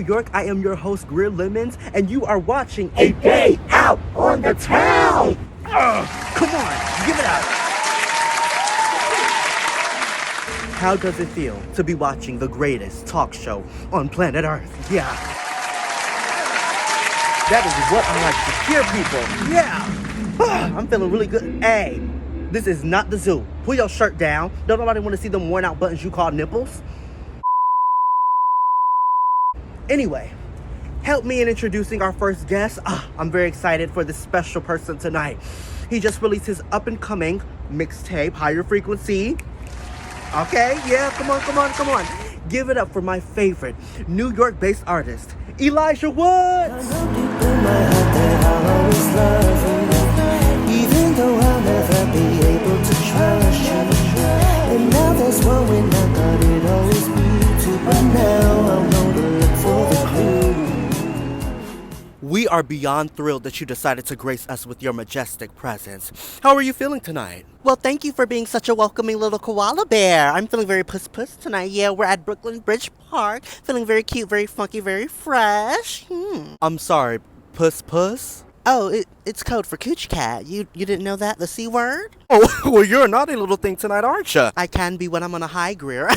York. I am your host, Greer Lemons, and you are watching A Day Out on the Town. Come on, give it up. How does it feel to be watching the greatest talk show on planet Earth? Yeah. That is what I like to hear, people. Yeah. I'm feeling really good. Hey, this is not the zoo. Pull your shirt down. Don't nobody want to see them worn out buttons you call nipples. Anyway, help me in introducing our first guest. I'm very excited for this special person tonight. He just released his up-and-coming mixtape, Higher Frequency. Okay, yeah, come on. Give it up for my favorite New York-based artist, Elijah Woods. I know deep in my heart that I'll always love you, even though I'll never be able to trust you. And now there's one way I thought it'd always be two, but now I know to look for the clue. We are beyond thrilled that you decided to grace us with your majestic presence. How are you feeling tonight? Well, thank you for being such a welcoming little koala bear. I'm feeling very puss tonight. Yeah, we're at Brooklyn Bridge Park. Feeling very cute, very funky, very fresh. I'm sorry, puss? Oh, it's code for cooch cat. You didn't know that? The C word? Oh, well, you're a naughty little thing tonight, aren't you? I can be when I'm on a high, Greer.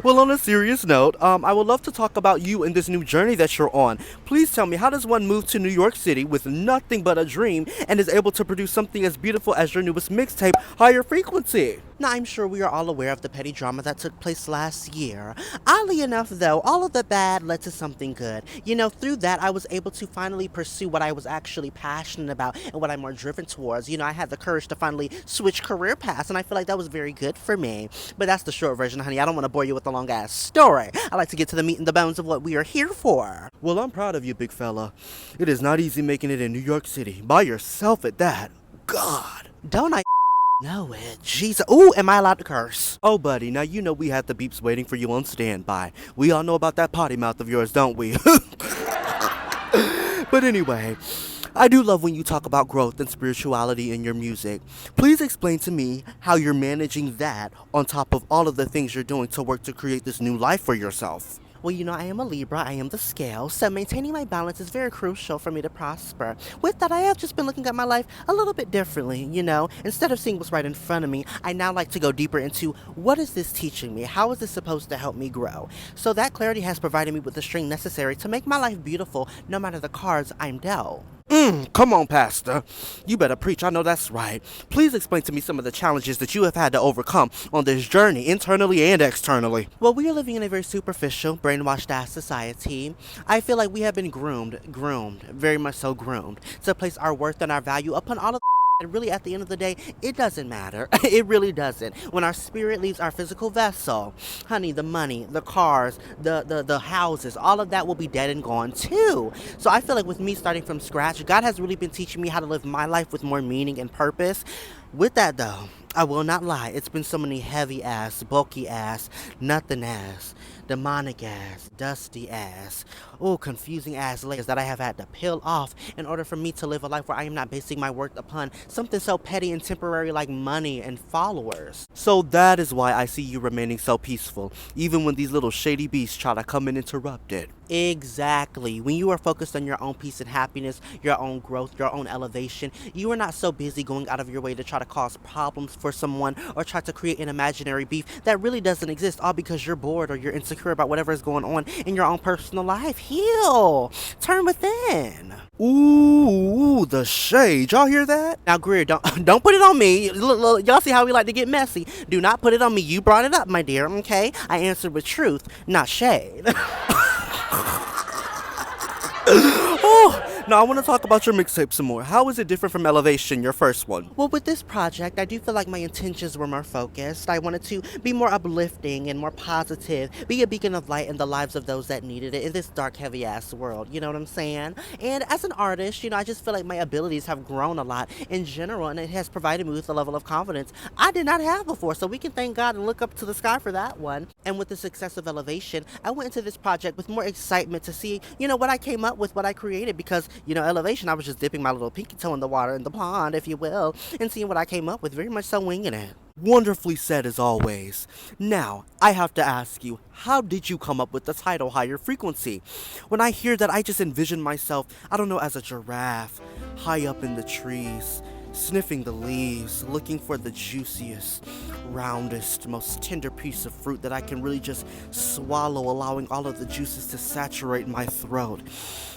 Well, on a serious note, I would love to talk about you and this new journey that you're on. Please tell me, how does one move to New York City with nothing but a dream and is able to produce something as beautiful as your newest mixtape, Higher Frequency? Now, I'm sure we are all aware of the petty drama that took place last year. Oddly enough, though, all of the bad led to something good. You know, through that, I was able to finally pursue what I was actually passionate about and what I'm more driven towards. You know, I had the courage to finally switch career paths, and I feel like that was very good for me. But that's the short version, honey. I don't want to bore you with a long-ass story. I like to get to the meat and the bones of what we are here for. Well, I'm proud of you, big fella. It is not easy making it in New York City, by yourself at that. God. Don't I know it? Jesus. Ooh, am I allowed to curse? Oh, buddy, now you know we had the beeps waiting for you on standby. We all know about that potty mouth of yours, don't we? But anyway, I do love when you talk about growth and spirituality in your music. Please explain to me how you're managing that on top of all of the things you're doing to work to create this new life for yourself. Well, you know, I am a Libra, I am the scale, so maintaining my balance is very crucial for me to prosper. With that, I have just been looking at my life a little bit differently, you know. Instead of seeing what's right in front of me, I now like to go deeper into what is this teaching me? How is this supposed to help me grow? So that clarity has provided me with the strength necessary to make my life beautiful no matter the cards I'm dealt. Come on, Pastor. You better preach, I know that's right. Please explain to me some of the challenges that you have had to overcome on this journey, internally and externally. Well, we are living in a very superficial, brainwashed ass society. I feel like we have been groomed, very much so groomed, to place our worth and our value upon all of and really, at the end of the day, it doesn't matter. It really doesn't. When our spirit leaves our physical vessel, honey, the money, the cars, the houses, all of that will be dead and gone too. So I feel like with me starting from scratch, God has really been teaching me how to live my life with more meaning and purpose. With that, though, I will not lie. It's been so many heavy ass, bulky ass, nothing ass, demonic ass, dusty ass, confusing ass layers that I have had to peel off in order for me to live a life where I am not basing my worth upon something so petty and temporary like money and followers. So that is why I see you remaining so peaceful, even when these little shady beasts try to come and interrupt it. Exactly. When you are focused on your own peace and happiness, your own growth, your own elevation, you are not so busy going out of your way to try to cause problems for someone or try to create an imaginary beef that really doesn't exist, all because you're bored or you're insecure about whatever is going on in your own personal life. Heal. Turn within. Ooh, the shade. Y'all hear that? Now, Greer, don't put it on me. Look, y'all see how we like to get messy. Do not put it on me. You brought it up, my dear, okay? I answered with truth, not shade. Now I want to talk about your mixtape some more. How is it different from Elevation, your first one? Well, with this project, I do feel like my intentions were more focused. I wanted to be more uplifting and more positive, be a beacon of light in the lives of those that needed it in this dark, heavy-ass world. You know what I'm saying? And as an artist, you know, I just feel like my abilities have grown a lot in general, and it has provided me with a level of confidence I did not have before. So we can thank God and look up to the sky for that one. And with the success of Elevation, I went into this project with more excitement to see, you know, what I came up with, what I created, because elevation. I was just dipping my little pinky toe in the water in the pond, if you will, and seeing what I came up with, very much so winging it. Wonderfully said as always. Now, I have to ask you, how did you come up with the title Higher Frequency? When I hear that, I just envision myself, I don't know, as a giraffe, high up in the trees, sniffing the leaves, looking for the juiciest, roundest, most tender piece of fruit that I can really just swallow, allowing all of the juices to saturate my throat,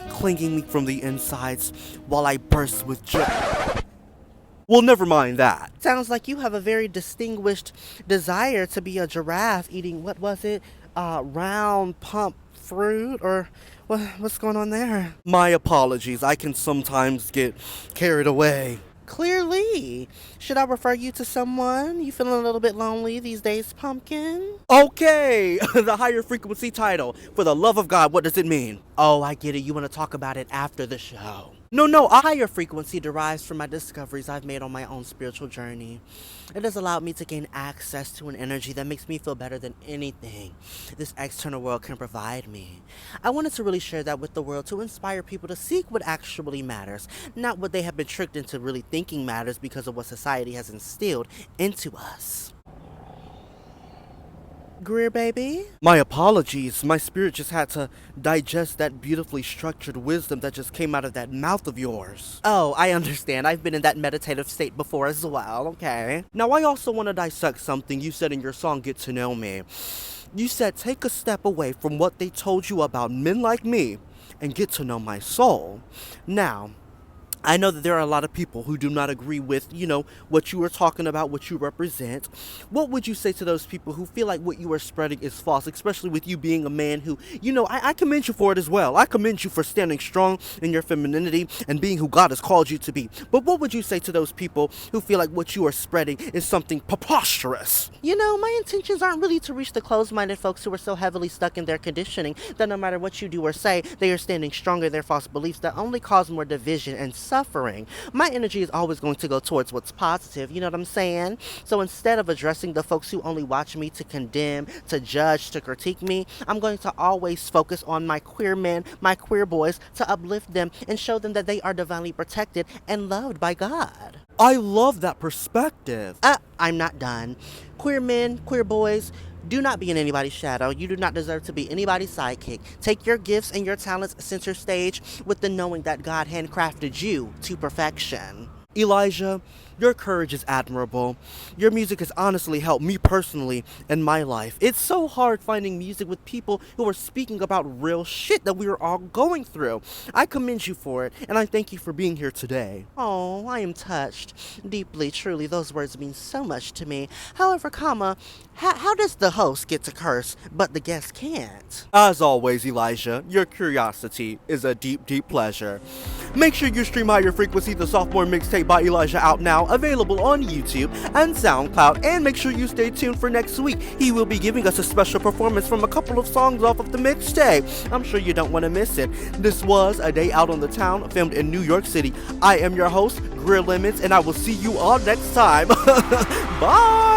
clinging me from the insides while I burst with joy. Well, never mind that. Sounds like you have a very distinguished desire to be a giraffe eating, what was it, round pump fruit, or what's going on there? My apologies, I can sometimes get carried away. Clearly. Should I refer you to someone? You feeling a little bit lonely these days, Pumpkin? Okay, the higher frequency title. For the love of God, what does it mean? Oh, I get it. You want to talk about it after the show. No, a higher frequency derives from my discoveries I've made on my own spiritual journey. It has allowed me to gain access to an energy that makes me feel better than anything this external world can provide me. I wanted to really share that with the world to inspire people to seek what actually matters, not what they have been tricked into really thinking matters because of what society has instilled into us. Greer baby? My apologies. My spirit just had to digest that beautifully structured wisdom that just came out of that mouth of yours. Oh, I understand. I've been in that meditative state before as well, okay? Now, I also want to dissect something you said in your song, Get to Know Me. You said, take a step away from what they told you about men like me and get to know my soul. Now, I know that there are a lot of people who do not agree with, what you are talking about, what you represent. What would you say to those people who feel like what you are spreading is false, especially with you being a man who, I commend you for it as well. I commend you for standing strong in your femininity and being who God has called you to be. But what would you say to those people who feel like what you are spreading is something preposterous? My intentions aren't really to reach the closed-minded folks who are so heavily stuck in their conditioning that no matter what you do or say, they are standing strong in their false beliefs that only cause more division and suffering. My energy is always going to go towards what's positive, you know what I'm saying? So instead of addressing the folks who only watch me to condemn, to judge, to critique me, I'm going to always focus on my queer men, my queer boys, to uplift them and show them that they are divinely protected and loved by God. I love that perspective. I'm not done. Queer men, queer boys, do not be in anybody's shadow. You do not deserve to be anybody's sidekick. Take your gifts and your talents center stage with the knowing that God handcrafted you to perfection. Elijah, your courage is admirable. Your music has honestly helped me personally in my life. It's so hard finding music with people who are speaking about real shit that we are all going through. I commend you for it, and I thank you for being here today. Oh, I am touched. Deeply, truly, those words mean so much to me. However, how does the host get to curse, but the guest can't? As always, Elijah, your curiosity is a deep, deep pleasure. Make sure you stream Higher Frequency, the sophomore mixtape by Elijah, out now, available on YouTube and SoundCloud, and make sure you stay tuned for next week. He will be giving us a special performance from a couple of songs off of the mixtape. I'm sure you don't want to miss it. This was A Day Out on the Town, filmed in New York City. I am your host, Greer Lemons, and I will see you all next time. Bye!